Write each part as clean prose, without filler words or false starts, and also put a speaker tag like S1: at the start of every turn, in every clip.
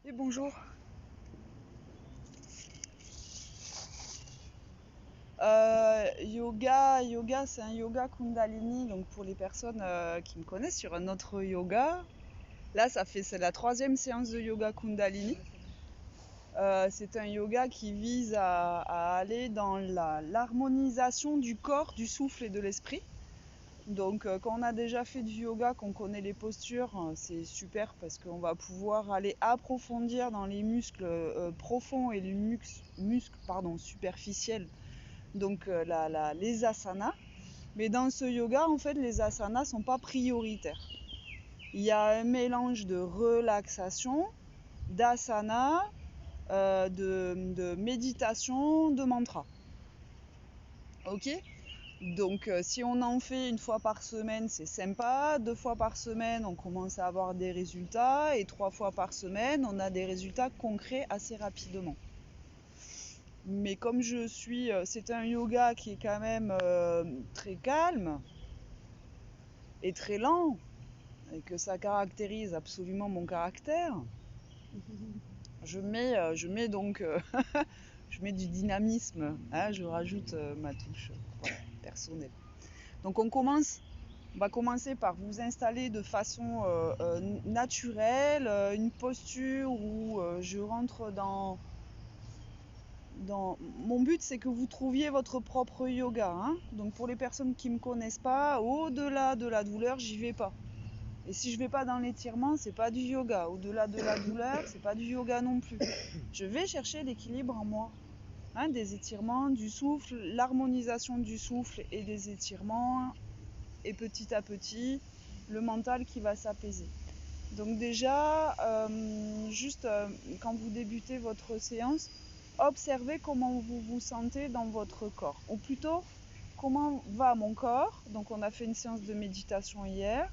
S1: Et bonjour. Yoga, c'est un yoga Kundalini. Donc pour les personnes qui me connaissent sur un autre yoga, là c'est la troisième séance de yoga Kundalini. C'est un yoga qui vise à aller dans l'harmonisation du corps, du souffle et de l'esprit. Donc quand on a déjà fait du yoga, qu'on connaît les postures, c'est super parce qu'on va pouvoir aller approfondir dans les muscles profonds et les muscles superficiels. Donc les asanas. Mais dans ce yoga, en fait, les asanas sont pas prioritaires. Il y a un mélange de relaxation, d'asana, de méditation, de mantra. Ok ? Donc si on en fait une fois par semaine, c'est sympa. 2 fois par semaine, on commence à avoir des résultats. Et 3 fois par semaine, on a des résultats concrets assez rapidement. Mais comme c'est un yoga qui est quand même très calme et très lent, et que ça caractérise absolument mon caractère, je mets donc je mets du dynamisme, hein, je rajoute ma touche personnelle. Donc on va commencer par vous installer de façon naturelle, une posture où je rentre dans... Mon but, c'est que vous trouviez votre propre yoga. Hein. Donc pour les personnes qui ne me connaissent pas, au-delà de la douleur, j'y vais pas. Et si je vais pas dans l'étirement, c'est pas du yoga. Au-delà de la douleur, c'est pas du yoga non plus. Je vais chercher l'équilibre en moi. Hein, des étirements, du souffle, l'harmonisation du souffle et des étirements. Et petit à petit, le mental qui va s'apaiser. Donc déjà, quand vous débutez votre séance, observez comment vous vous sentez dans votre corps. Ou plutôt, comment va mon corps. Donc on a fait une séance de méditation hier.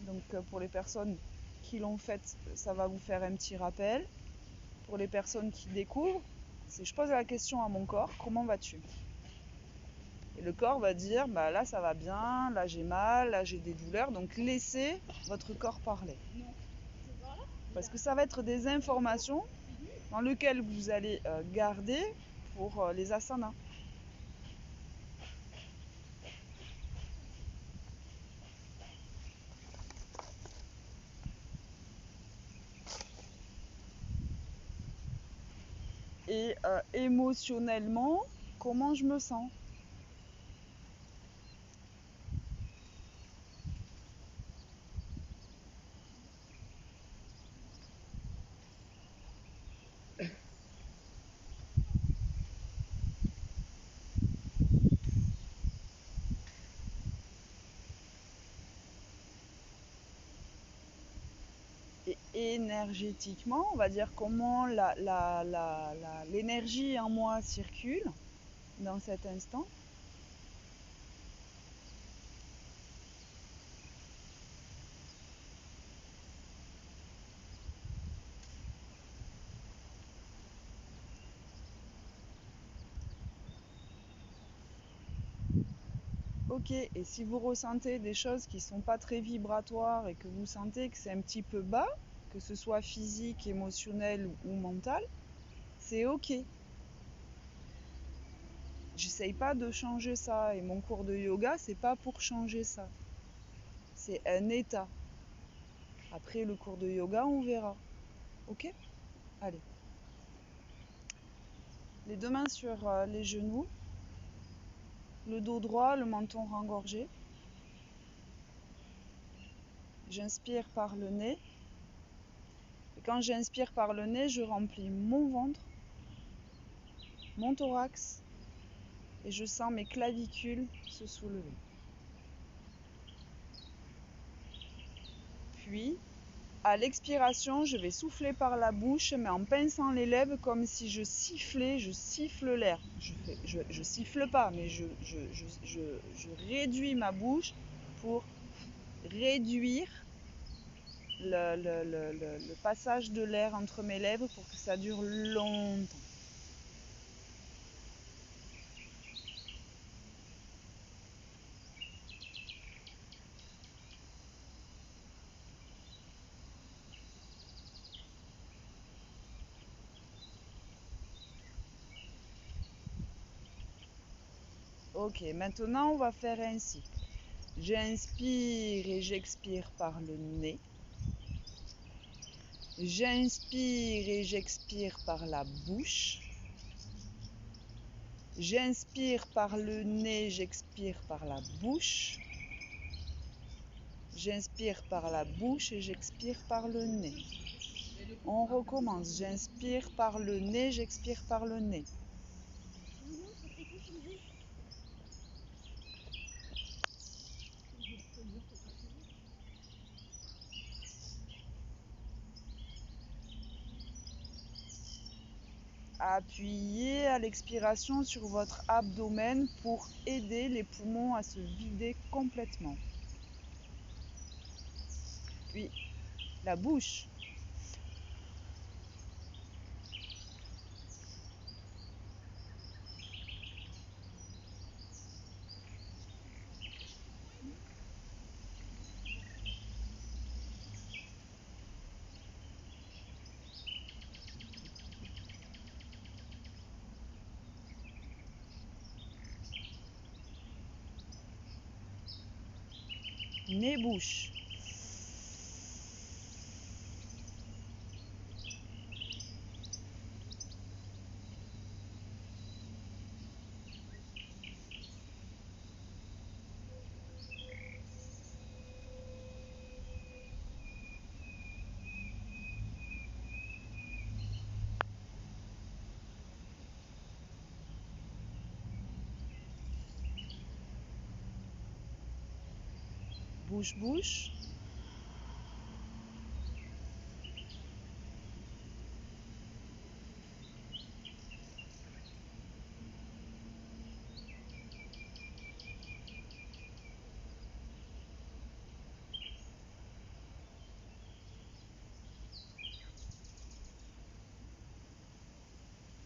S1: Donc pour les personnes qui l'ont faite, ça va vous faire un petit rappel. Pour les personnes qui découvrent, je pose la question à mon corps, comment vas-tu ? Et le corps va dire, bah là ça va bien, là j'ai mal, là j'ai des douleurs. Donc laissez votre corps parler. Parce que ça va être des informations dans lesquelles vous allez garder pour les asanas. Et émotionnellement, comment je me sens ? Et énergétiquement, on va dire comment l'énergie en moi circule dans cet instant. Ok, et si vous ressentez des choses qui ne sont pas très vibratoires et que vous sentez que c'est un petit peu bas, que ce soit physique, émotionnel ou mental, c'est ok. J'essaye pas de changer ça et mon cours de yoga, c'est pas pour changer ça. C'est un état. Après le cours de yoga, on verra. Ok ? Allez. Les deux mains sur les genoux, le dos droit, le menton rengorgé. J'inspire par le nez. Et quand j'inspire par le nez, je remplis mon ventre, mon thorax, et je sens mes clavicules se soulever. Puis, à l'expiration, je vais souffler par la bouche, mais en pinçant les lèvres comme si je siffle l'air. Je siffle pas, mais je réduis ma bouche pour réduire le passage de l'air entre mes lèvres pour que ça dure longtemps. Ok, maintenant on va faire ainsi. J'inspire et j'expire par le nez. J'inspire et j'expire par la bouche. J'inspire par le nez, j'expire par la bouche. J'inspire par la bouche et j'expire par le nez. On recommence. J'inspire par le nez, j'expire par le nez. Appuyez à l'expiration sur votre abdomen pour aider les poumons à se vider complètement. Puis la bouche. Nez, bouche. Bouche, bouche.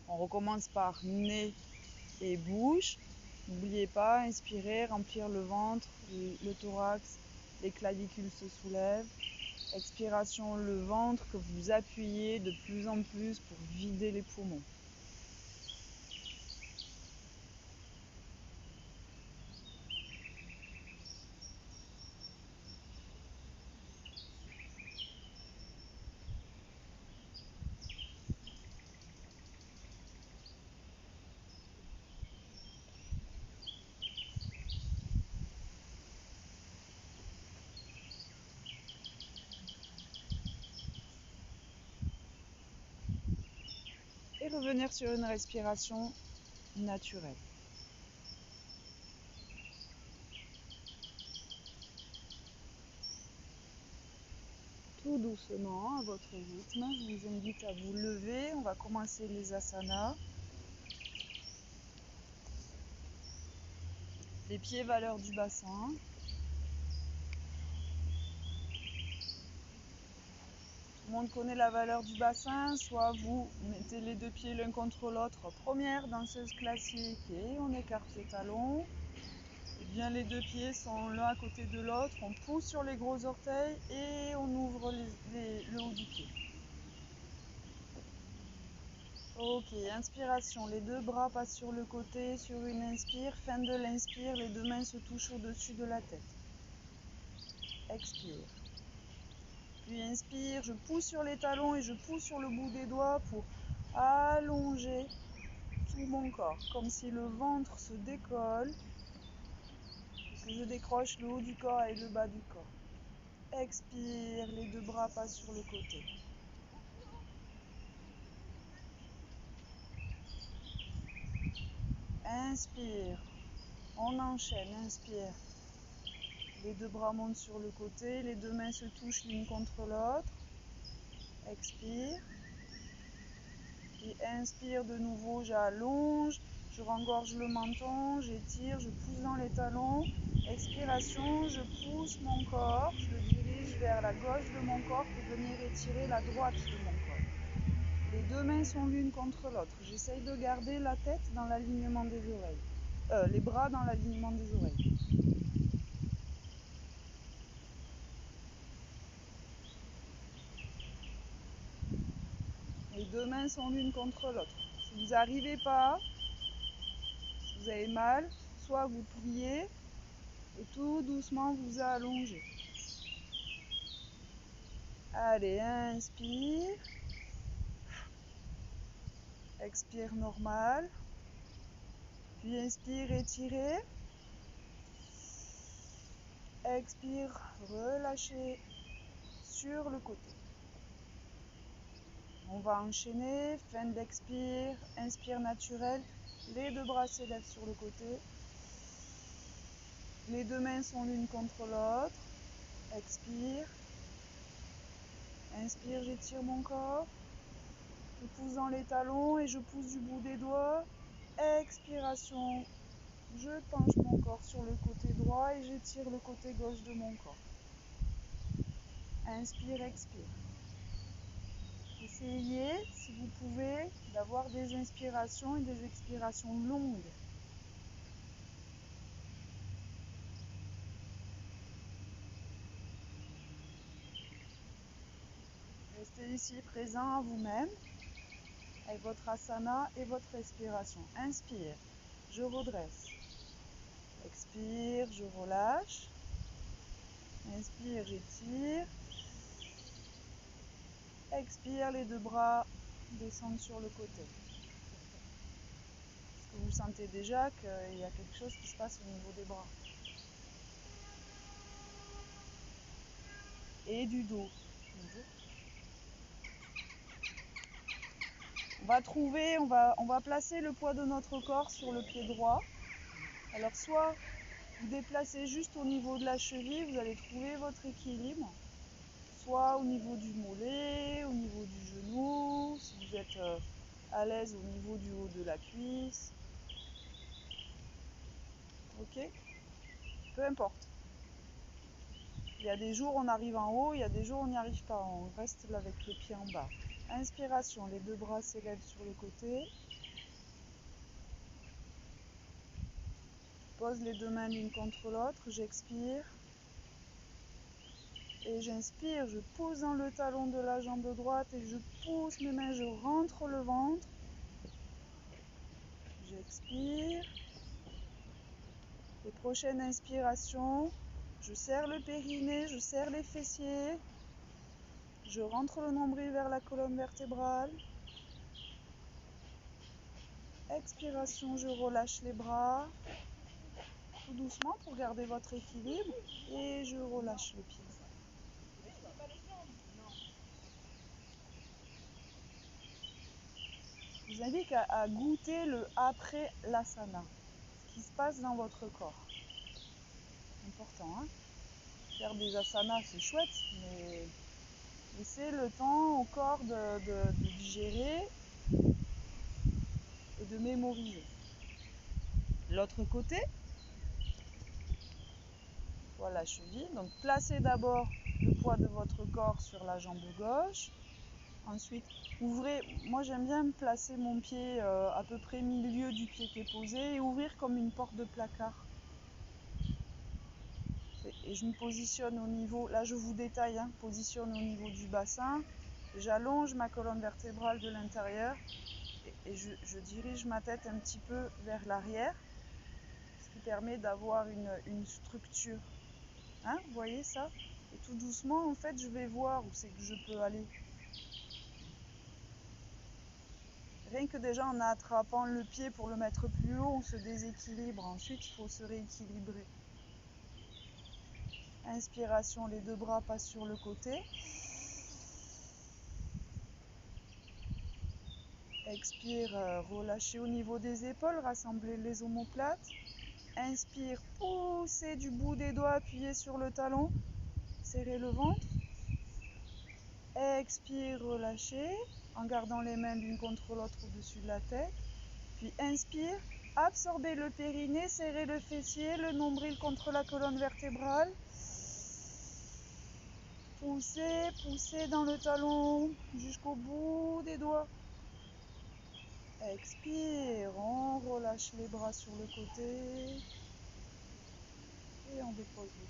S1: On recommence par nez et bouche. N'oubliez pas, inspirez, remplir le ventre, le thorax, les clavicules se soulèvent. Expiration, le ventre que vous appuyez de plus en plus pour vider les poumons. Et revenir sur une respiration naturelle. Tout doucement, à votre rythme, je vous invite à vous lever. On va commencer les asanas. Les pieds valeur du bassin. Tout le monde connaît la valeur du bassin, soit vous mettez les deux pieds l'un contre l'autre, première danseuse classique, et on écarte les talons. Et bien les deux pieds sont l'un à côté de l'autre, on pousse sur les gros orteils et on ouvre le haut du pied. Ok, inspiration, les deux bras passent sur le côté, sur une inspire, fin de l'inspire, les deux mains se touchent au-dessus de la tête. Expire. Puis inspire, je pousse sur les talons et je pousse sur le bout des doigts pour allonger tout mon corps, comme si le ventre se décolle et que je décroche le haut du corps et le bas du corps. Expire, les deux bras passent sur le côté. Inspire, on enchaîne, inspire. Les deux bras montent sur le côté, les deux mains se touchent l'une contre l'autre. Expire. Et inspire de nouveau, j'allonge, je rengorge le menton, j'étire, je pousse dans les talons. Expiration, je pousse mon corps, je le dirige vers la gauche de mon corps pour venir étirer la droite de mon corps. Les deux mains sont l'une contre l'autre. J'essaye de garder la tête dans l'alignement des oreilles. Les bras dans l'alignement des oreilles. Les deux mains sont l'une contre l'autre. Si vous n'arrivez pas, si vous avez mal, soit vous pliez et tout doucement vous allongez. Allez, inspire. Expire normal. Puis inspire, étirez. Expire, relâchez sur le côté. On va enchaîner, fin d'expire, inspire naturel, les deux bras s'élèvent sur le côté. Les deux mains sont l'une contre l'autre. Expire. Inspire, j'étire mon corps. Je pousse dans les talons et je pousse du bout des doigts. Expiration. Je penche mon corps sur le côté droit et j'étire le côté gauche de mon corps. Inspire, expire. Essayez, si vous pouvez, d'avoir des inspirations et des expirations longues. Restez ici présent à vous-même, avec votre asana et votre respiration. Inspire, je redresse. Expire, je relâche. Inspire, j'étire. Expire, les deux bras descendent sur le côté. Est-ce que vous sentez déjà qu'il y a quelque chose qui se passe au niveau des bras? Et du dos. On va placer le poids de notre corps sur le pied droit. Alors soit vous déplacez juste au niveau de la cheville, vous allez trouver votre équilibre. Soit au niveau du mollet, au niveau du genou, si vous êtes à l'aise au niveau du haut de la cuisse. Ok? Peu importe. Il y a des jours on arrive en haut, il y a des jours on n'y arrive pas. On reste là avec le pied en bas. Inspiration, les deux bras s'élèvent sur le côté. Je pose les deux mains l'une contre l'autre, j'expire. Et j'inspire, je pousse dans le talon de la jambe droite et je pousse mes mains, je rentre le ventre. J'expire. Les prochaines inspirations, je serre le périnée, je serre les fessiers. Je rentre le nombril vers la colonne vertébrale. Expiration, je relâche les bras. Tout doucement pour garder votre équilibre. Et je relâche le pied. Je vous invite à goûter le après l'asana. Ce qui se passe dans votre corps. Important, hein? Faire des asanas, c'est chouette, mais laissez le temps au corps de digérer et de mémoriser. L'autre côté, voilà la cheville. Donc placez d'abord le poids de votre corps sur la jambe gauche. Ensuite, ouvrez. Moi j'aime bien placer mon pied à peu près milieu du pied qui est posé et ouvrir comme une porte de placard. Et je me positionne au niveau, là je vous détaille, hein, positionne au niveau du bassin. J'allonge ma colonne vertébrale de l'intérieur et je dirige ma tête un petit peu vers l'arrière, ce qui permet d'avoir une structure. Hein, vous voyez ça? Et tout doucement, en fait, je vais voir où c'est que je peux aller. Rien que déjà en attrapant le pied pour le mettre plus haut, on se déséquilibre. Ensuite, il faut se rééquilibrer. Inspiration, les deux bras passent sur le côté. Expire, relâchez au niveau des épaules, rassemblez les omoplates. Inspire, poussez du bout des doigts, appuyez sur le talon. Serrez le ventre. Expire, relâchez, en gardant les mains l'une contre l'autre au-dessus de la tête. Puis inspire, absorbez le périnée, serrez le fessier, le nombril contre la colonne vertébrale. Poussez, poussez dans le talon jusqu'au bout des doigts. Expire, on relâche les bras sur le côté et on dépose le pied.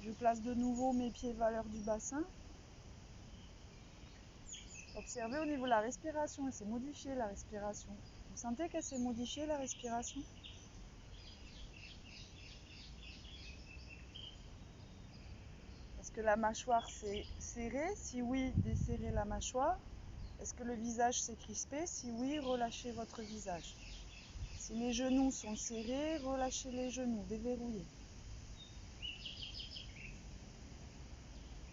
S1: Je place de nouveau mes pieds valeur du bassin. Observez au niveau de la respiration, elle s'est modifiée la respiration. Vous sentez qu'elle s'est modifiée la respiration? Est-ce que la mâchoire s'est serrée? Si oui, desserrez la mâchoire. Est-ce que le visage s'est crispé? Si oui, relâchez votre visage. Si les genoux sont serrés, relâchez les genoux, déverrouillez.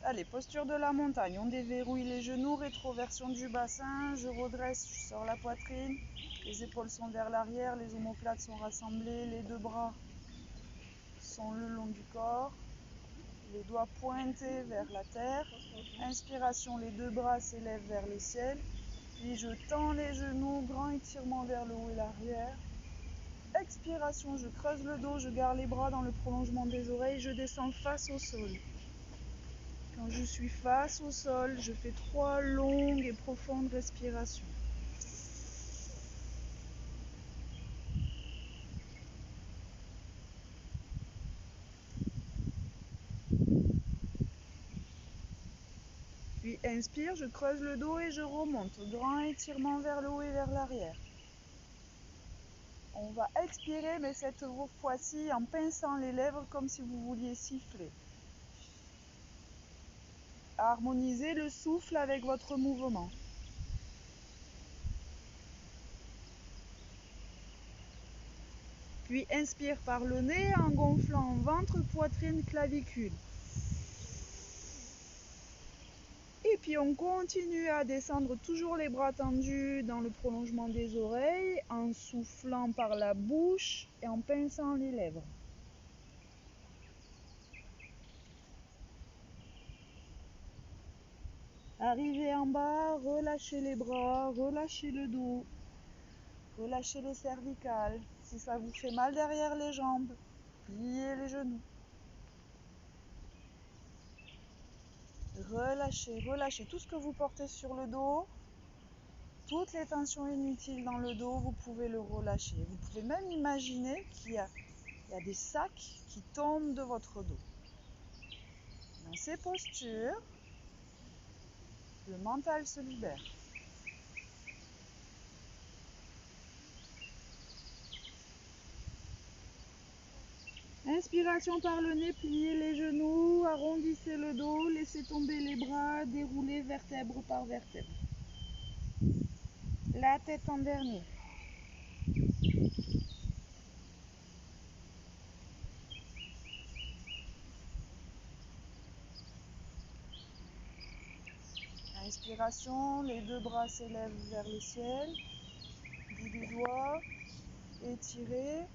S1: Allez, posture de la montagne, on déverrouille les genoux, rétroversion du bassin, je redresse, je sors la poitrine, les épaules sont vers l'arrière, les omoplates sont rassemblées, les deux bras sont le long du corps, les doigts pointés vers la terre. Inspiration, les deux bras s'élèvent vers le ciel, puis je tends les genoux, grand étirement vers le haut et l'arrière. Expiration, je creuse le dos, je garde les bras dans le prolongement des oreilles, je descends face au sol. Quand je suis face au sol, je fais 3 longues et profondes respirations. Puis inspire, je creuse le dos et je remonte. Grand étirement vers le haut et vers l'arrière. On va expirer, mais cette fois-ci en pinçant les lèvres comme si vous vouliez siffler. Harmonisez le souffle avec votre mouvement. Puis inspire par le nez en gonflant ventre, poitrine, clavicule. Et puis on continue à descendre toujours les bras tendus dans le prolongement des oreilles en soufflant par la bouche et en pinçant les lèvres. Arrivez en bas, relâchez les bras, relâchez le dos, relâchez les cervicales. Si ça vous fait mal derrière les jambes, pliez les genoux. Relâchez, relâchez tout ce que vous portez sur le dos. Toutes les tensions inutiles dans le dos, vous pouvez le relâcher. Vous pouvez même imaginer qu'il y a des sacs qui tombent de votre dos. Dans ces postures, le mental se libère. Inspiration par le nez, pliez les genoux, arrondissez le dos, laissez tomber les bras, déroulez vertèbre par vertèbre. La tête en dernier. Inspiration, les deux bras s'élèvent vers le ciel, bout des doigts, étirez.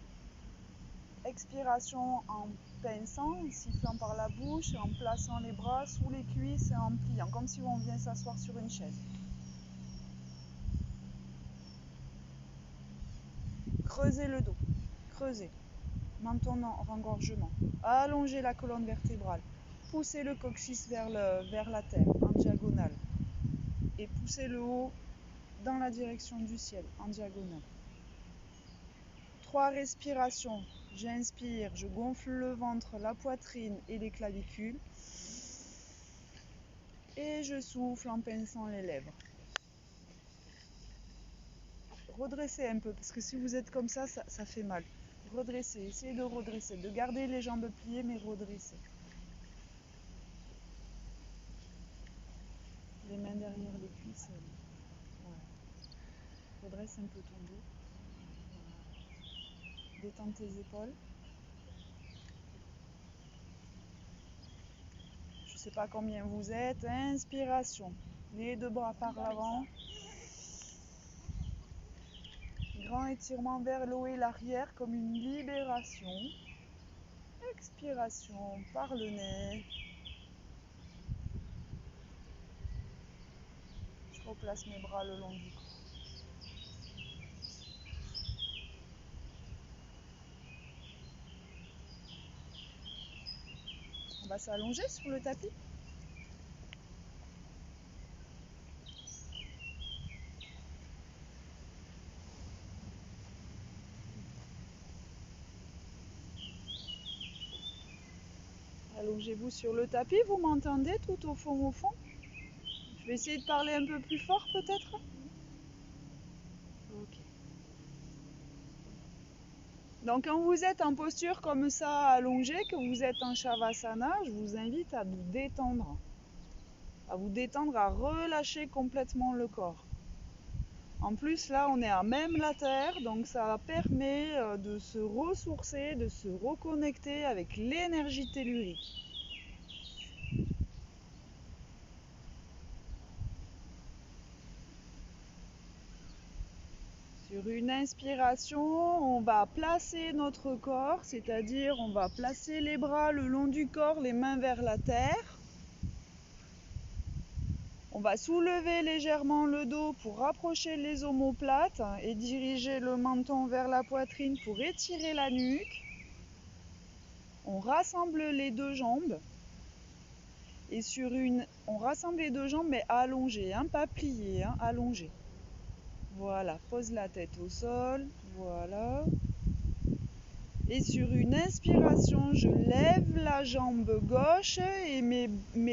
S1: Expiration en pinçant, en sifflant par la bouche, en plaçant les bras sous les cuisses et en pliant, comme si on vient s'asseoir sur une chaise. Creusez le dos, creusez, menton en rengorgement. Allongez la colonne vertébrale, poussez le coccyx vers la terre, en diagonale. Et poussez le haut dans la direction du ciel, en diagonale. 3 respirations. J'inspire, je gonfle le ventre, la poitrine et les clavicules. Et je souffle en pinçant les lèvres. Redressez un peu, parce que si vous êtes comme ça fait mal. Redressez, essayez de redresser, de garder les jambes pliées, mais redressez. Les mains derrière les cuisses. Voilà. Redresse un peu ton dos. Voilà. Détends tes épaules. Je ne sais pas combien vous êtes. Inspiration. Les deux bras par l'avant. Grand étirement vers le haut et l'arrière comme une libération. Expiration par le nez. Je replace mes bras le long du corps. On va s'allonger sur le tapis. Allongez-vous sur le tapis, vous m'entendez tout au fond, au fond? vais essayer de parler un peu plus fort peut-être. Ok. Donc quand vous êtes en posture comme ça allongée, que vous êtes en Shavasana, je vous invite à vous détendre. À vous détendre, à relâcher complètement le corps. En plus là on est à même la terre, donc ça permet de se ressourcer, de se reconnecter avec l'énergie tellurique. Sur une inspiration, on va placer notre corps, c'est-à-dire on va placer les bras le long du corps, les mains vers la terre. On va soulever légèrement le dos pour rapprocher les omoplates et diriger le menton vers la poitrine pour étirer la nuque. On rassemble les deux jambes. Et on rassemble les deux jambes mais allongées, hein, pas pliées, hein, allongées. Voilà, pose la tête au sol, voilà. Et sur une inspiration, je lève la jambe gauche et mes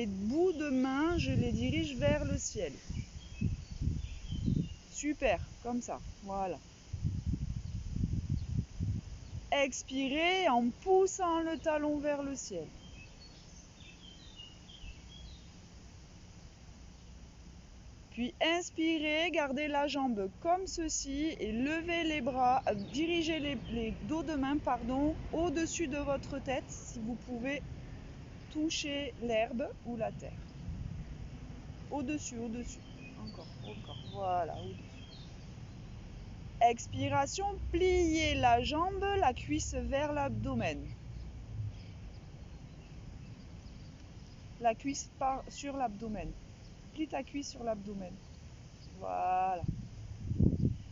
S1: bouts de main, je les dirige vers le ciel. Super, comme ça, voilà. Expirez en poussant le talon vers le ciel. Puis inspirez, gardez la jambe comme ceci et levez les bras, dirigez les dos de main au-dessus de votre tête si vous pouvez toucher l'herbe ou la terre. Au-dessus, encore, voilà, au-dessus. Expiration, pliez la jambe, la cuisse vers l'abdomen. La cuisse part sur l'abdomen. Plie ta cuisse sur l'abdomen. Voilà.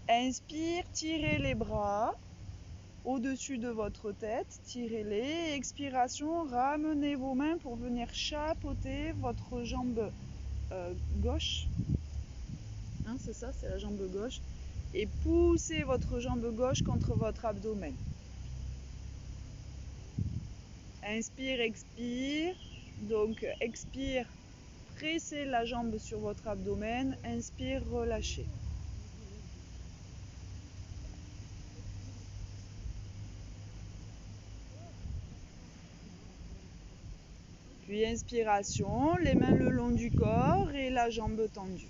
S1: Inspire, tirez les bras au-dessus de votre tête, tirez-les. Expiration, ramenez vos mains pour venir chapeauter votre jambe gauche. Hein, c'est ça, c'est la jambe gauche. Et poussez votre jambe gauche contre votre abdomen. Inspire, expire. Donc expire, pressez la jambe sur votre abdomen. Inspire, relâchez. Puis inspiration, les mains le long du corps et la jambe tendue.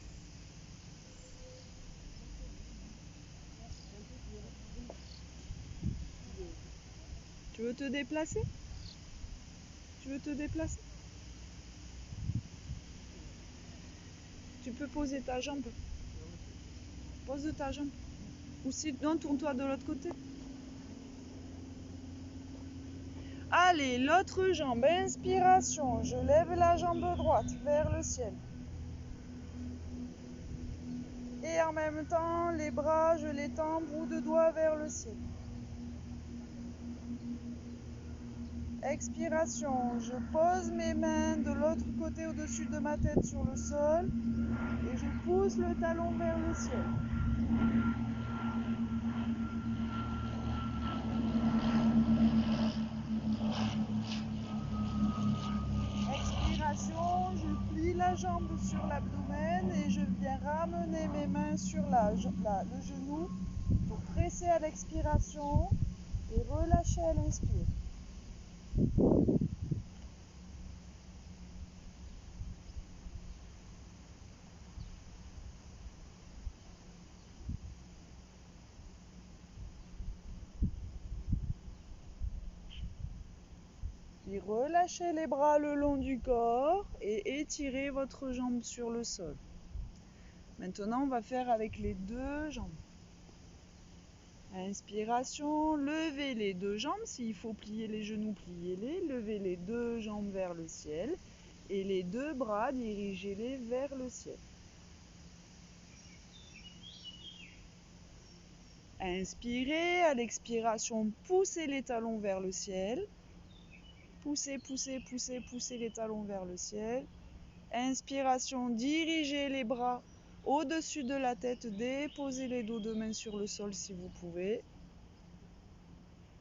S1: Tu veux te déplacer? Tu veux te déplacer? Tu peux poser ta jambe. Pose ta jambe. Ou sinon, tourne-toi de l'autre côté. Allez, l'autre jambe. Inspiration. Je lève la jambe droite vers le ciel. Et en même temps, les bras, je les tends, bout de doigt vers le ciel. Expiration. Je pose mes mains de l'autre côté au-dessus de ma tête sur le sol. Et je pousse le talon vers le ciel. Expiration, je plie la jambe sur l'abdomen et je viens ramener mes mains sur le genou pour presser à l'expiration et relâcher à l'inspire. Puis relâchez les bras le long du corps et étirez votre jambe sur le sol. Maintenant, on va faire avec les deux jambes. Inspiration, levez les deux jambes. S'il faut plier les genoux, pliez-les. Levez les deux jambes vers le ciel. Et les deux bras, dirigez-les vers le ciel. Inspirez, à l'expiration, poussez les talons vers le ciel. Poussez, poussez, poussez, poussez les talons vers le ciel. Inspiration, dirigez les bras au-dessus de la tête, déposez les dos de main sur le sol si vous pouvez.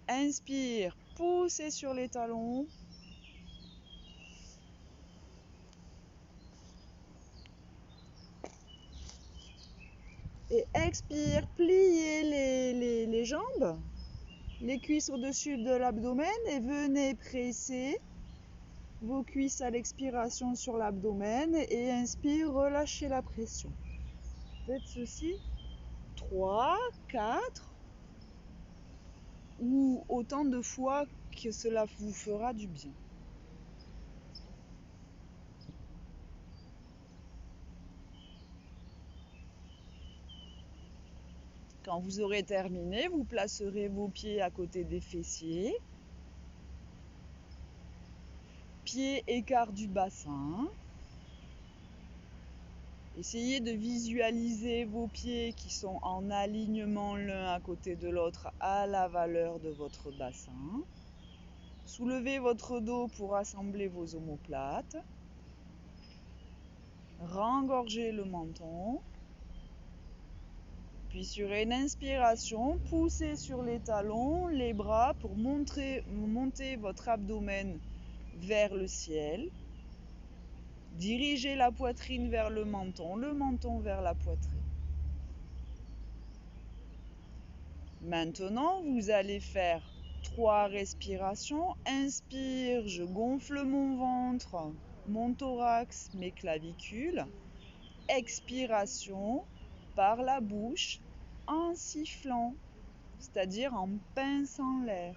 S1: Inspire, poussez sur les talons. Et expire, pliez les jambes, les cuisses au-dessus de l'abdomen et venez presser vos cuisses à l'expiration sur l'abdomen et inspire, relâchez la pression. Faites ceci 3, 4 ou autant de fois que cela vous fera du bien. Quand vous aurez terminé, vous placerez vos pieds à côté des fessiers. Pieds écart du bassin. Essayez de visualiser vos pieds qui sont en alignement l'un à côté de l'autre à la valeur de votre bassin. Soulevez votre dos pour assembler vos omoplates. Rengorgez le menton. Puis sur une inspiration, poussez sur les talons, les bras pour monter votre abdomen vers le ciel. Dirigez la poitrine vers le menton vers la poitrine. Maintenant, vous allez faire 3 respirations. Inspire, je gonfle mon ventre, mon thorax, mes clavicules. Expiration par la bouche en sifflant, c'est-à-dire en pinçant l'air.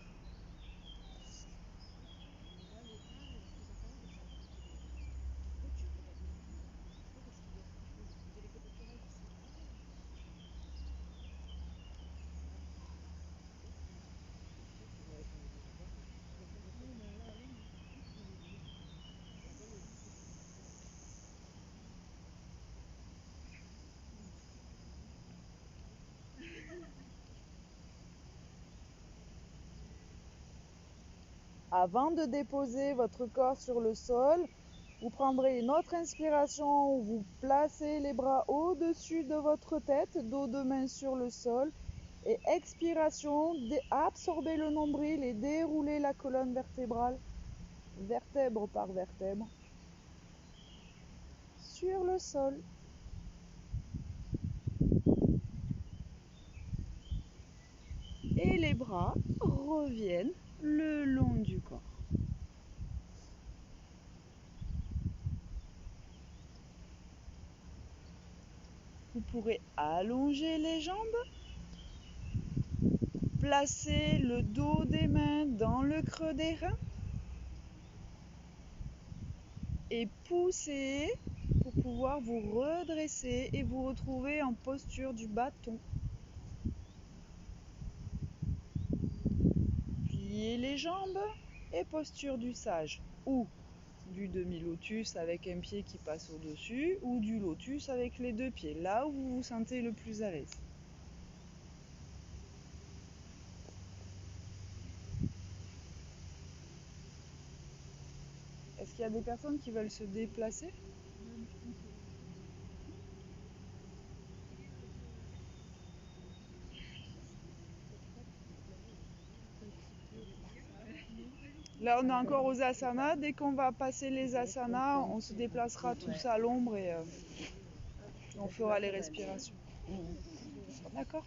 S1: Avant de déposer votre corps sur le sol, vous prendrez une autre inspiration où vous placez les bras au-dessus de votre tête, dos de main sur le sol. Et expiration, absorbez le nombril et déroulez la colonne vertébrale, vertèbre par vertèbre, sur le sol. Et les bras reviennent le long du corps. Vous pourrez allonger les jambes, placer le dos des mains dans le creux des reins et pousser pour pouvoir vous redresser et vous retrouver en posture du bâton. Pliez les jambes et posture du sage ou du demi-lotus avec un pied qui passe au-dessus ou du lotus avec les 2 pieds, là où vous vous sentez le plus à l'aise. Est-ce qu'il y a des personnes qui veulent se déplacer ? Là, on est encore aux asanas. Dès qu'on va passer les asanas, on se déplacera tous à l'ombre et on fera les respirations. D'accord ?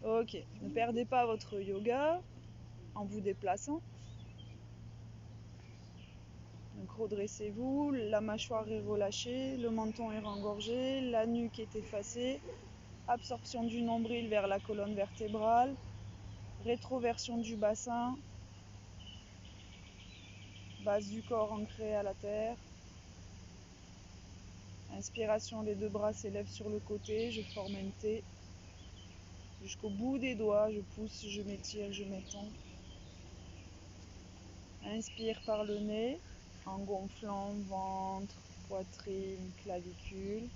S1: Ok. Ne perdez pas votre yoga en vous déplaçant. Donc redressez-vous, la mâchoire est relâchée, le menton est rengorgé, la nuque est effacée. Absorption du nombril vers la colonne vertébrale. Rétroversion du bassin. Base du corps ancrée à la terre. Inspiration, les 2 bras s'élèvent sur le côté, je forme un T. Jusqu'au bout des doigts, je pousse, je m'étire, je m'étends. Inspire par le nez, en gonflant ventre, poitrine, clavicule.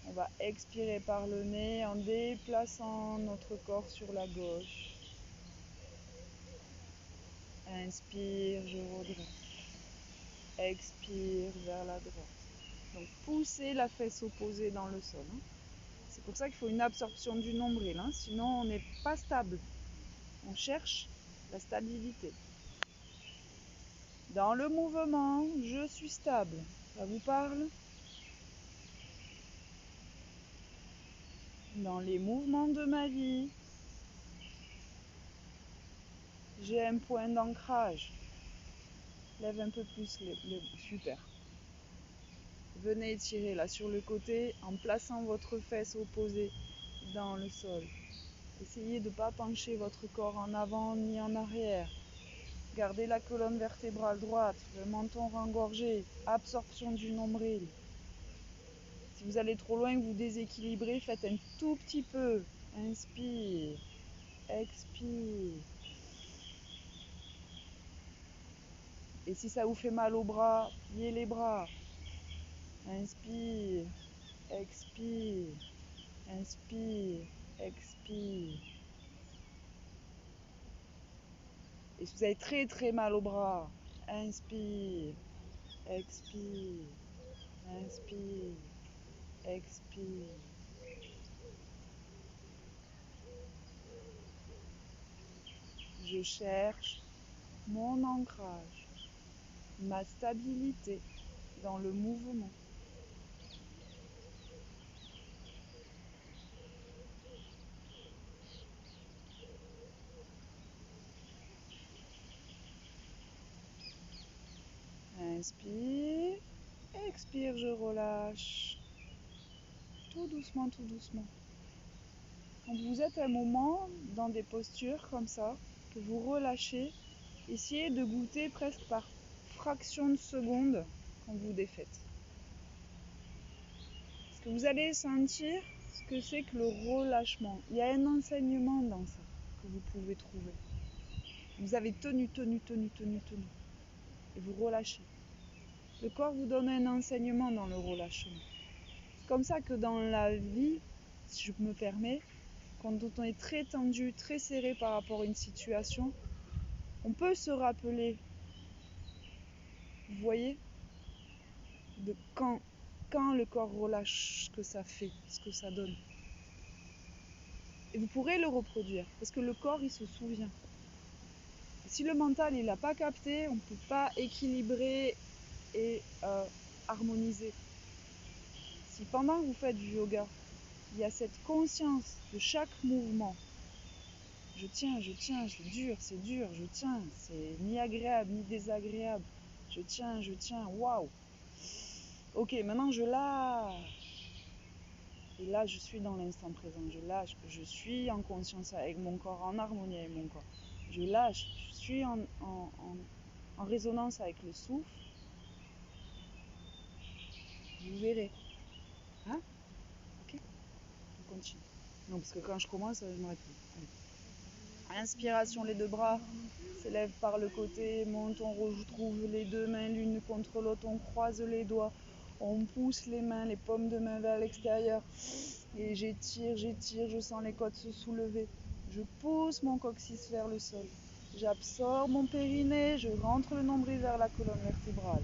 S1: On va expirer par le nez en déplaçant notre corps sur la gauche. Inspire, je redresse. Expire vers la droite. Donc poussez la fesse opposée dans le sol. C'est pour ça qu'il faut une absorption du nombril, sinon on n'est pas stable. On cherche la stabilité. Dans le mouvement, je suis stable. Ça vous parle? Dans les mouvements de ma vie, j'ai un point d'ancrage. Lève un peu plus super. Venez étirer là sur le côté en plaçant votre fesse opposée dans le sol. Essayez de ne pas pencher votre corps en avant ni en arrière. Gardez la colonne vertébrale droite, le menton rengorgé, absorption du nombril. Si vous allez trop loin, que vous déséquilibrez, faites un tout petit peu. Inspire, expire. Et si ça vous fait mal au bras, pliez les bras. Inspire, expire, inspire, expire. Et si vous avez très très mal au bras, inspire, expire, inspire, expire. Je cherche mon ancrage, ma stabilité dans le mouvement. Inspire, expire, je relâche. Tout doucement, tout doucement. Quand vous êtes un moment dans des postures comme ça, que vous relâchez, essayez de goûter presque par fraction de seconde quand vous défaites. Parce que vous allez sentir ce que c'est que le relâchement. Il y a un enseignement dans ça que vous pouvez trouver. Vous avez tenu. Et vous relâchez. Le corps vous donne un enseignement dans le relâchement. C'est comme ça que dans la vie, si je me permets, quand on est très tendu, très serré par rapport à une situation, on peut se rappeler, vous voyez, de quand le corps relâche, ce que ça fait, ce que ça donne. Et vous pourrez le reproduire, parce que le corps, il se souvient. Et si le mental, il n'a pas capté, on ne peut pas équilibrer et harmoniser. Si pendant que vous faites du yoga, il y a cette conscience de chaque mouvement, je tiens, c'est dur, je tiens, c'est ni agréable ni désagréable, je tiens, waouh. Ok, maintenant je lâche. Et là, je suis dans l'instant présent, je lâche, je suis en conscience avec mon corps, en harmonie avec mon corps. Je lâche, je suis en résonance avec le souffle. Vous verrez. Hein? Ok? On continue. Non, parce que quand je commence, je m'arrête plus. Allez. Inspiration, les deux bras s'élèvent par le côté, monte, on retrouve les deux mains l'une contre l'autre, on croise les doigts, on pousse les mains, les paumes de main vers l'extérieur. Et j'étire, je sens les côtes se soulever. Je pousse mon coccyx vers le sol. J'absorbe mon périnée, je rentre le nombril vers la colonne vertébrale.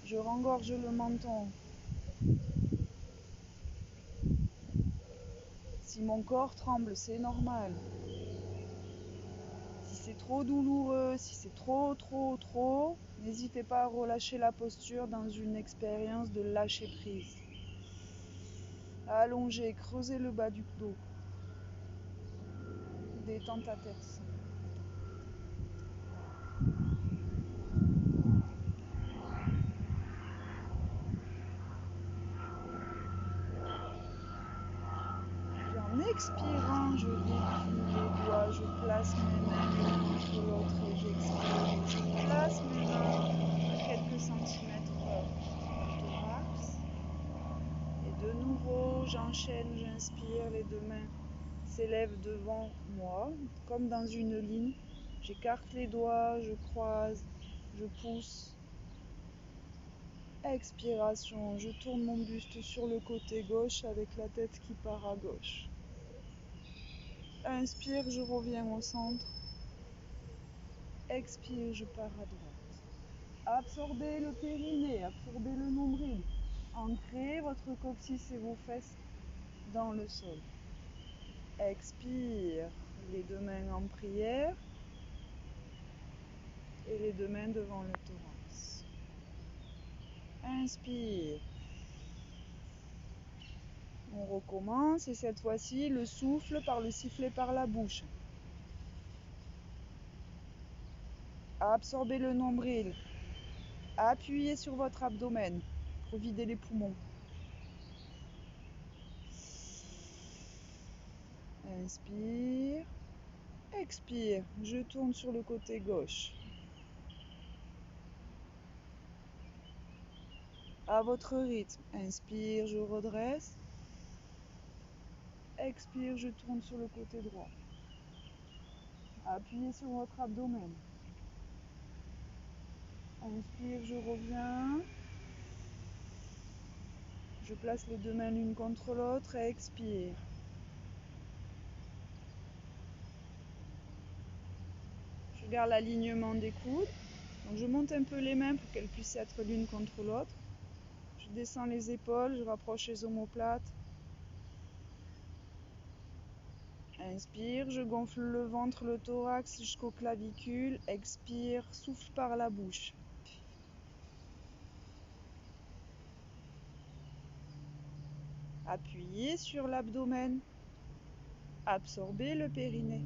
S1: Je rengorge le menton. Si mon corps tremble, c'est normal. Si c'est trop douloureux, si c'est trop, n'hésitez pas à relâcher la posture dans une expérience de lâcher prise. Allongez, creusez le bas du dos. Détends ta tête. En expirant, je déplie les doigts, je place mes mains l'une contre l'autre et j'expire. Je place mes mains à quelques centimètres du thorax. Et de nouveau, j'enchaîne, j'inspire, les deux mains s'élèvent devant moi, comme dans une ligne. J'écarte les doigts, je croise, je pousse. Expiration, je tourne mon buste sur le côté gauche avec la tête qui part à gauche. Inspire, je reviens au centre. Expire, je pars à droite. Absorbez le périnée, absorbez le nombril. Ancrez votre coccyx et vos fesses dans le sol. Expire, les deux mains en prière et les deux mains devant le thorax. Inspire. On recommence et cette fois-ci, le souffle par le sifflet par la bouche. Absorbez le nombril. Appuyez sur votre abdomen pour vider les poumons. Inspire. Expire. Je tourne sur le côté gauche. À votre rythme. Inspire, je redresse. Expire, je tourne sur le côté droit. Appuyez sur votre abdomen. Inspire, je reviens. Je place les deux mains l'une contre l'autre et expire. Je garde l'alignement des coudes. Donc je monte un peu les mains pour qu'elles puissent être l'une contre l'autre. Je descends les épaules, je rapproche les omoplates. Inspire, je gonfle le ventre, le thorax jusqu'aux clavicules. Expire, souffle par la bouche. Appuyez sur l'abdomen. Absorbez le périnée.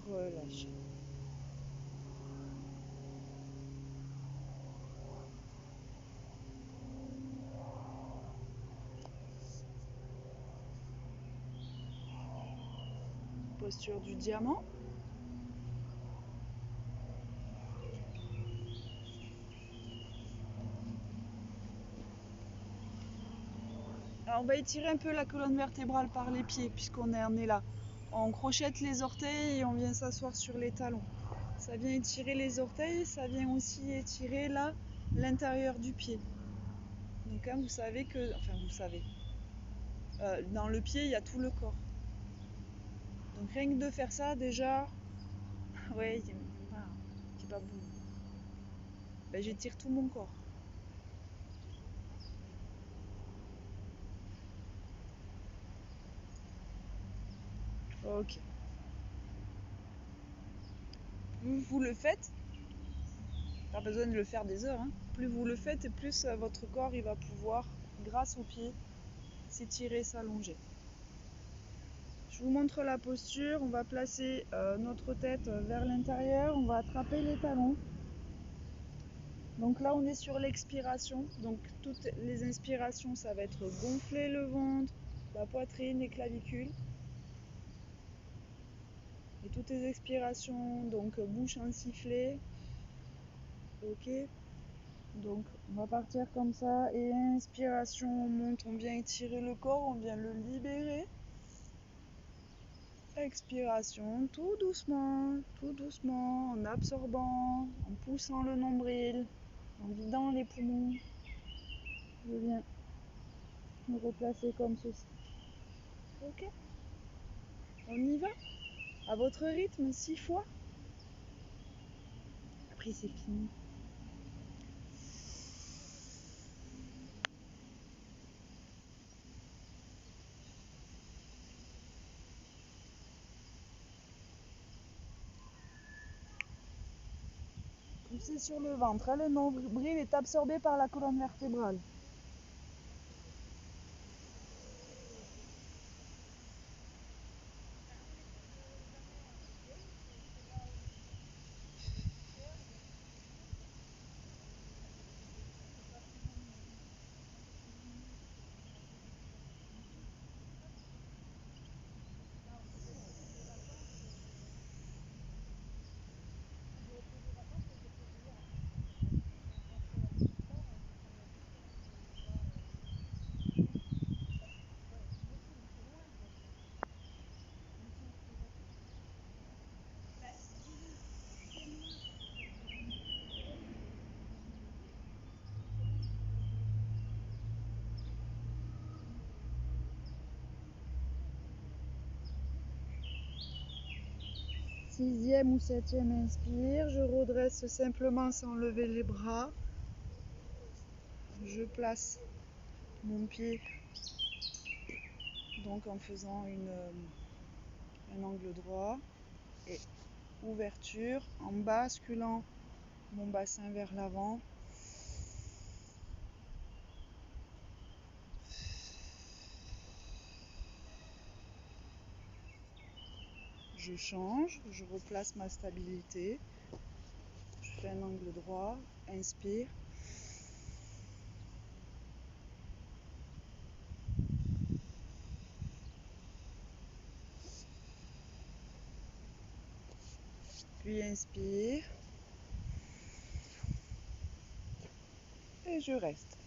S1: Relâchez. Posture du diamant. Alors on va étirer un peu la colonne vertébrale par les pieds puisqu'on en est là. On crochette les orteils et on vient s'asseoir sur les talons. Ça vient étirer les orteils, ça vient aussi étirer là l'intérieur du pied. Donc vous savez que, vous savez, dans le pied il y a tout le corps. Donc rien que de faire ça déjà, ouais, c'est pas bon. Ben, j'étire tout mon corps. Ok. Plus vous le faites, pas besoin de le faire des heures, hein. Plus vous le faites et plus votre corps il va pouvoir, grâce aux pieds, s'étirer, s'allonger. Je vous montre la posture, on va placer notre tête vers l'intérieur, on va attraper les talons. Donc là on est sur l'expiration, donc toutes les inspirations ça va être gonfler le ventre, la poitrine, les clavicules. Et toutes les expirations, donc bouche en sifflet. Ok. Donc on va partir comme ça et inspiration, on monte, on vient étirer le corps, on vient le libérer. Expiration, tout doucement, en absorbant, en poussant le nombril, en vidant les poumons. Je viens me replacer comme ceci. Ok. On y va. À votre rythme, 6 fois. Après c'est fini. Poussez sur le ventre, le nombril est absorbé par la colonne vertébrale. Sixième ou septième inspire, je redresse simplement sans lever les bras. Je place mon pied, donc en faisant un angle droit et ouverture en basculant mon bassin vers l'avant. Je change, je replace ma stabilité, je fais un angle droit, inspire. Puis inspire. Et je reste.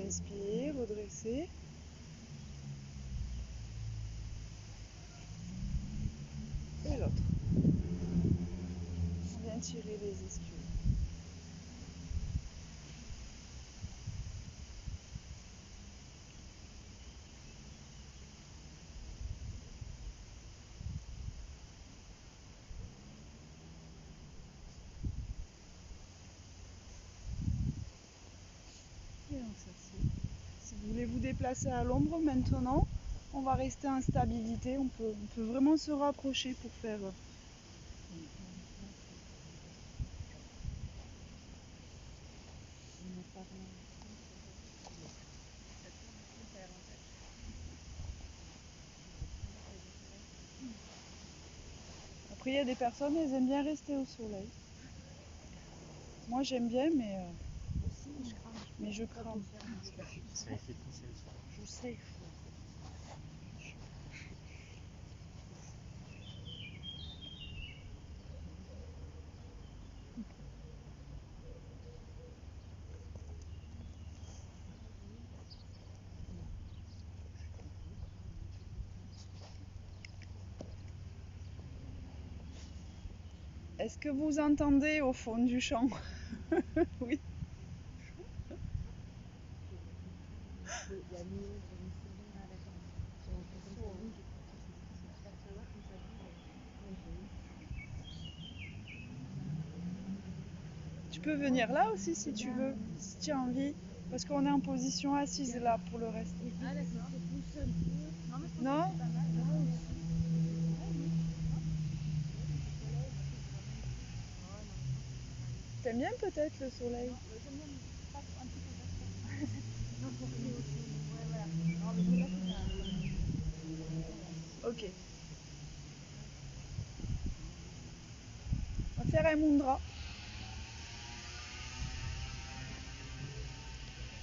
S1: Inspire, redresser. Et l'autre. On vient tirer les ischios. Et donc si vous voulez vous déplacer à l'ombre maintenant, on va rester en stabilité. On peut vraiment se rapprocher pour faire. Après, il y a des personnes, elles aiment bien rester au soleil. Moi, j'aime bien, mais je crame.
S2: Ça fait penser le soir.
S3: Je sais.
S1: Est-ce que vous entendez au fond du champ? Oui. Tu peux venir là aussi si tu veux, si tu as envie, parce qu'on est en position assise là pour le reste.
S3: Ah d'accord.
S1: Non? T'aimes bien peut-être le soleil? Ok. On va faire un mudra.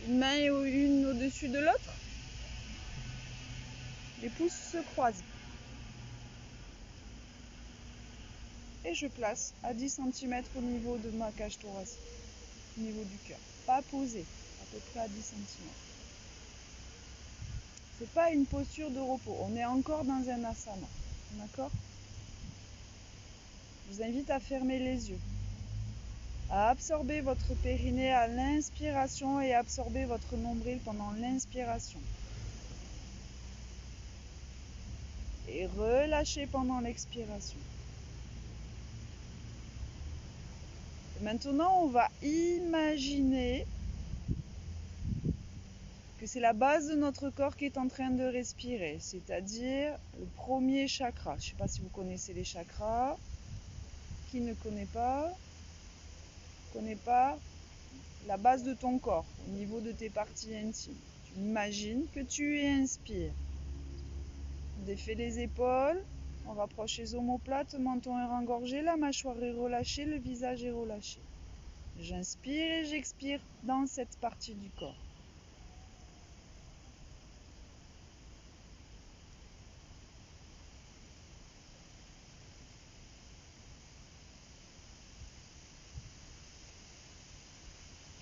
S1: Une main une au-dessus de l'autre. Les pouces se croisent. Et je place à 10 cm au niveau de ma cage thoracique, au niveau du cœur. Pas posé, à peu près à 10 cm. C'est pas une posture de repos, on est encore dans un asana. D'accord? Je vous invite à fermer les yeux, à absorber votre périnée à l'inspiration et absorber votre nombril pendant l'inspiration. Et relâchez pendant l'expiration. Et maintenant, on va imaginer que c'est la base de notre corps qui est en train de respirer, c'est-à-dire le premier chakra. Je ne sais pas si vous connaissez les chakras. Qui ne connaît pas la base de ton corps, au niveau de tes parties intimes. Tu imagines que tu inspires. On défait les épaules, on rapproche les omoplates, menton est rengorgé, la mâchoire est relâchée, le visage est relâché. J'inspire et j'expire dans cette partie du corps.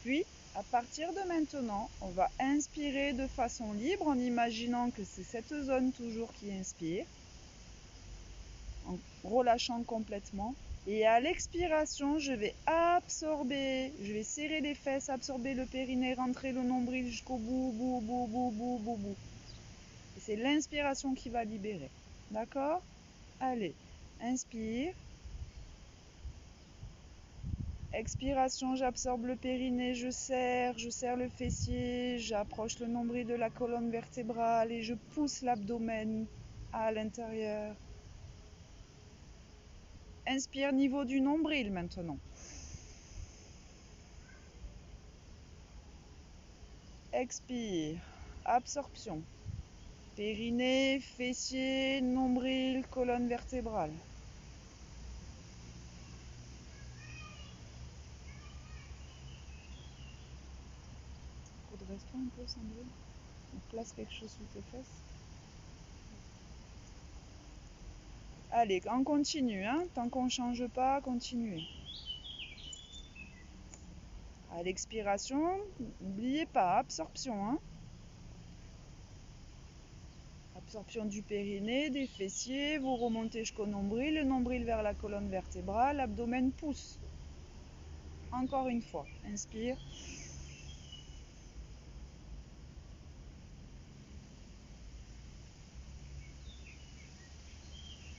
S1: Puis, à partir de maintenant, on va inspirer de façon libre en imaginant que c'est cette zone toujours qui inspire, en relâchant complètement. Et à l'expiration, je vais absorber, je vais serrer les fesses, absorber le périnée, rentrer le nombril jusqu'au bout, bout, bout, bout, bout, bout, bout. Et c'est l'inspiration qui va libérer. D'accord? Allez, inspire. Expiration, j'absorbe le périnée, je serre le fessier, j'approche le nombril de la colonne vertébrale et je pousse l'abdomen à l'intérieur. Inspire, niveau du nombril maintenant. Expire, absorption. Périnée, fessier, nombril, colonne vertébrale. Redresse-toi un peu, Sandrine. Place quelque chose sous tes fesses. Allez, on continue, hein. Tant qu'on ne change pas, continuez. À l'expiration, n'oubliez pas, absorption, hein. Absorption du périnée, des fessiers, vous remontez jusqu'au nombril, le nombril vers la colonne vertébrale, l'abdomen pousse. Encore une fois, inspire.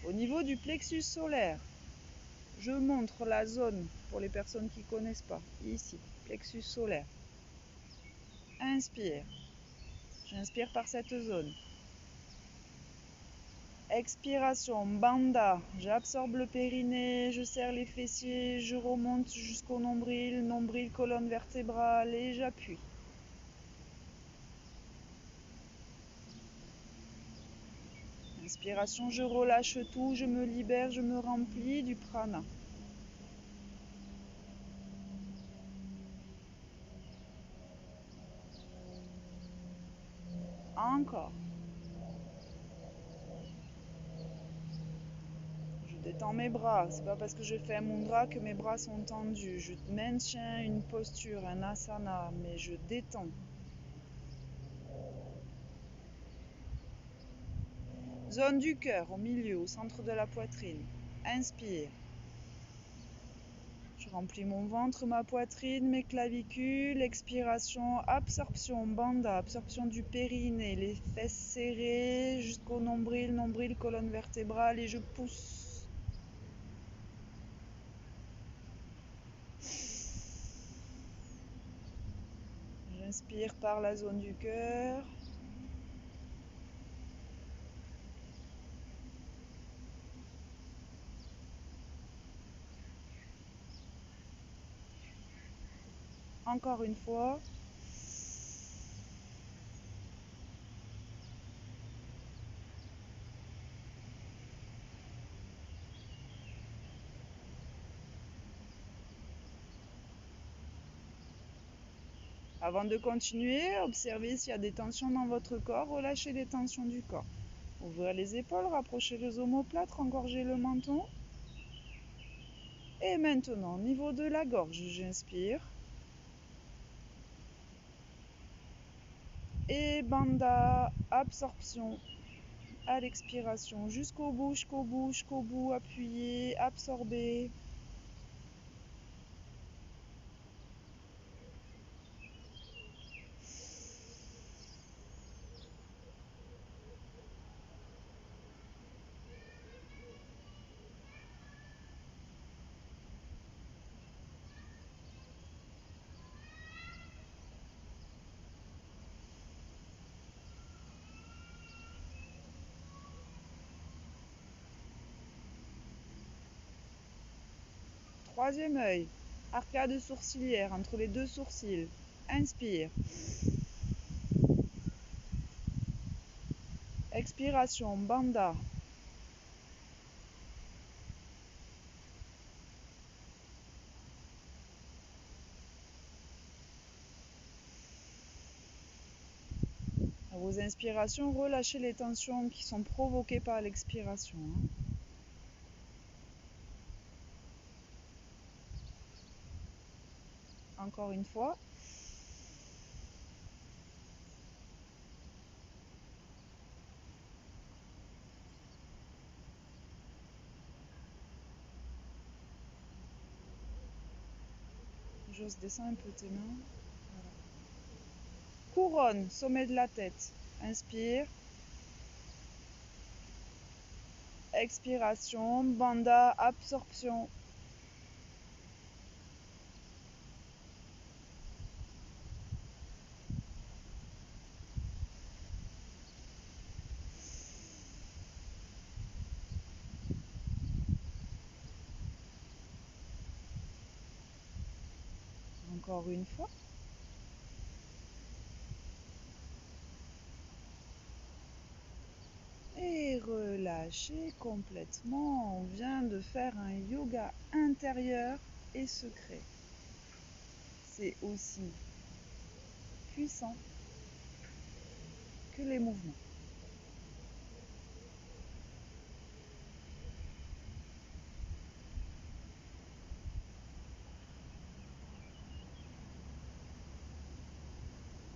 S1: Au niveau du plexus solaire, je montre la zone pour les personnes qui ne connaissent pas. Ici, plexus solaire. Inspire. J'inspire par cette zone. Expiration, bandha. J'absorbe le périnée, je serre les fessiers, je remonte jusqu'au nombril, nombril, colonne vertébrale et j'appuie. Inspiration, je relâche tout, je me libère, je me remplis du prana. Encore. Je détends mes bras. C'est pas parce que je fais un mudra que mes bras sont tendus. Je maintiens une posture, un asana, mais je détends. Zone du cœur, au milieu, au centre de la poitrine. Inspire. Je remplis mon ventre, ma poitrine, mes clavicules. Expiration, absorption, bandha, absorption du périnée, les fesses serrées jusqu'au nombril, nombril, colonne vertébrale et je pousse. J'inspire par la zone du cœur. Encore une fois. Avant de continuer, observez s'il y a des tensions dans votre corps, relâchez les tensions du corps. Ouvrez les épaules, rapprochez les omoplates, engorgez le menton. Et maintenant, au niveau de la gorge, j'inspire. Et bandha, absorption à l'expiration, jusqu'au bout, jusqu'au bout, jusqu'au bout, appuyez, absorbez. Troisième œil, arcade sourcilière entre les deux sourcils. Inspire. Expiration, bandha. À vos inspirations, relâchez les tensions qui sont provoquées par l'expiration. Encore une fois. J'ose descendre un peu tes mains. Voilà. Couronne, sommet de la tête. Inspire. Expiration, bandha, absorption. Encore une fois. Et relâchez complètement. On vient de faire un yoga intérieur et secret. C'est aussi puissant que les mouvements.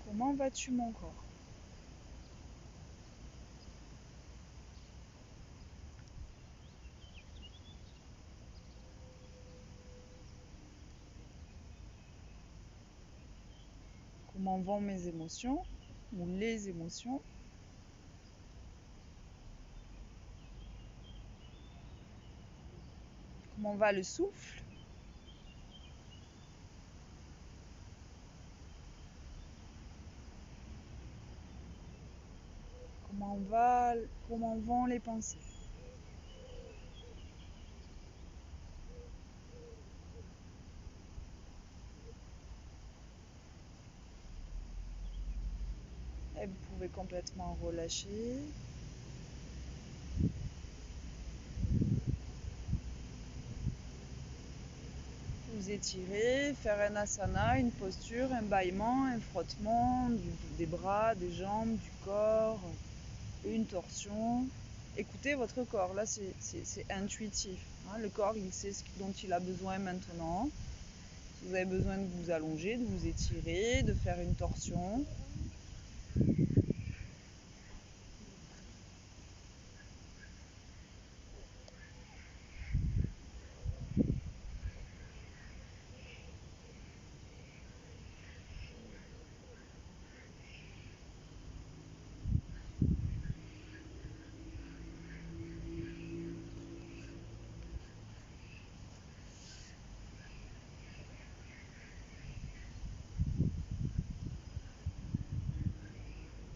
S1: Comment vas-tu, mon corps? Comment vont mes émotions ou les émotions? Comment va le souffle? Comment vont les pensées? Et vous pouvez complètement relâcher. Vous étirez, faire un asana, une posture, un bâillement, un frottement des bras, des jambes, du corps, une torsion. Écoutez votre corps, là c'est intuitif. Hein. Le corps, il sait ce dont il a besoin maintenant. Si vous avez besoin de vous allonger, de vous étirer, de faire une torsion.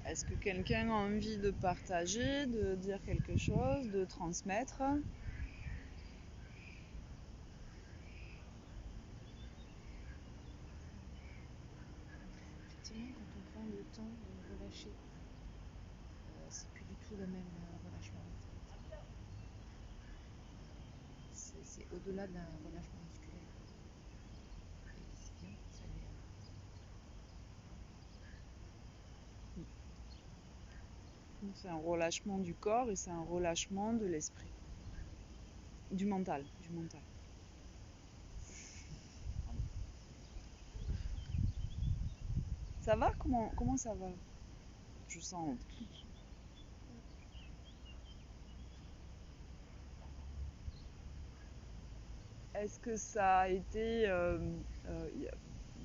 S1: Est-ce que quelqu'un a envie de partager, de dire quelque chose, de transmettre?
S3: Effectivement, quand on prend le temps de relâcher, c'est plus du tout le même relâchement en fait. C'est au-delà d'un relâchement musculaire. Et c'est bien, c'est agréable.
S1: C'est un relâchement du corps et c'est un relâchement de l'esprit. Du mental. Ça va? Comment ça va? Je sens. Est-ce que ça a été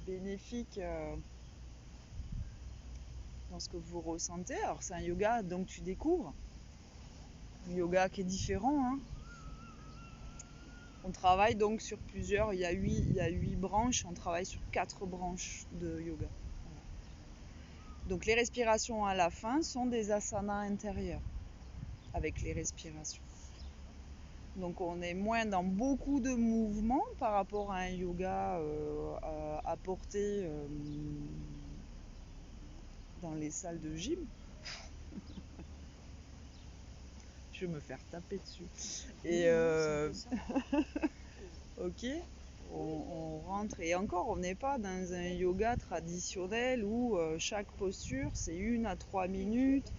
S1: bénéfique dans ce que vous ressentez? Alors c'est un yoga donc tu découvres. Un yoga qui est différent. Hein. On travaille donc sur plusieurs, il y a 8 branches, on travaille sur 4 branches de yoga. Voilà. Donc les respirations à la fin sont des asanas intérieurs avec les respirations. Donc on est moins dans beaucoup de mouvements par rapport à un yoga apporté dans les salles de gym. Je vais me faire taper dessus. Et ok, on rentre et encore on n'est pas dans un yoga traditionnel où chaque posture c'est 1 à 3 minutes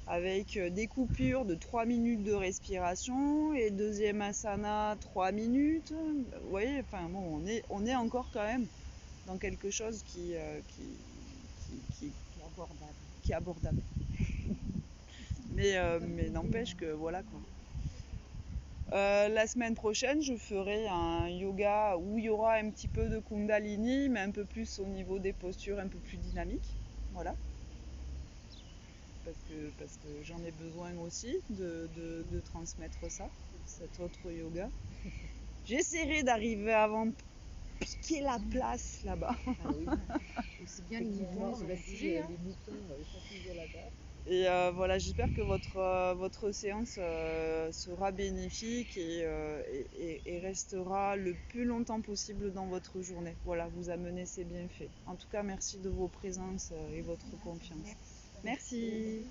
S1: avec des coupures de 3 minutes de respiration et deuxième asana 3 minutes. Vous voyez, enfin bon, on est encore quand même dans quelque chose qui est abordable. Mais n'empêche que voilà quoi. La semaine prochaine, je ferai un yoga où il y aura un petit peu de Kundalini, mais un peu plus au niveau des postures, un peu plus dynamique. Voilà. Parce que j'en ai besoin aussi de transmettre ça, cet autre yoga. J'essaierai d'arriver avant de piquer la place là-bas.
S3: Ah oui. Et c'est bien, les moutons, ils ont bougé. Hein.
S2: Les moutons sont toujours là-bas.
S1: Et voilà, j'espère que votre séance sera bénéfique et restera le plus longtemps possible dans votre journée. Voilà, vous amenez ces bienfaits. En tout cas, merci de vos présences et votre confiance. Merci.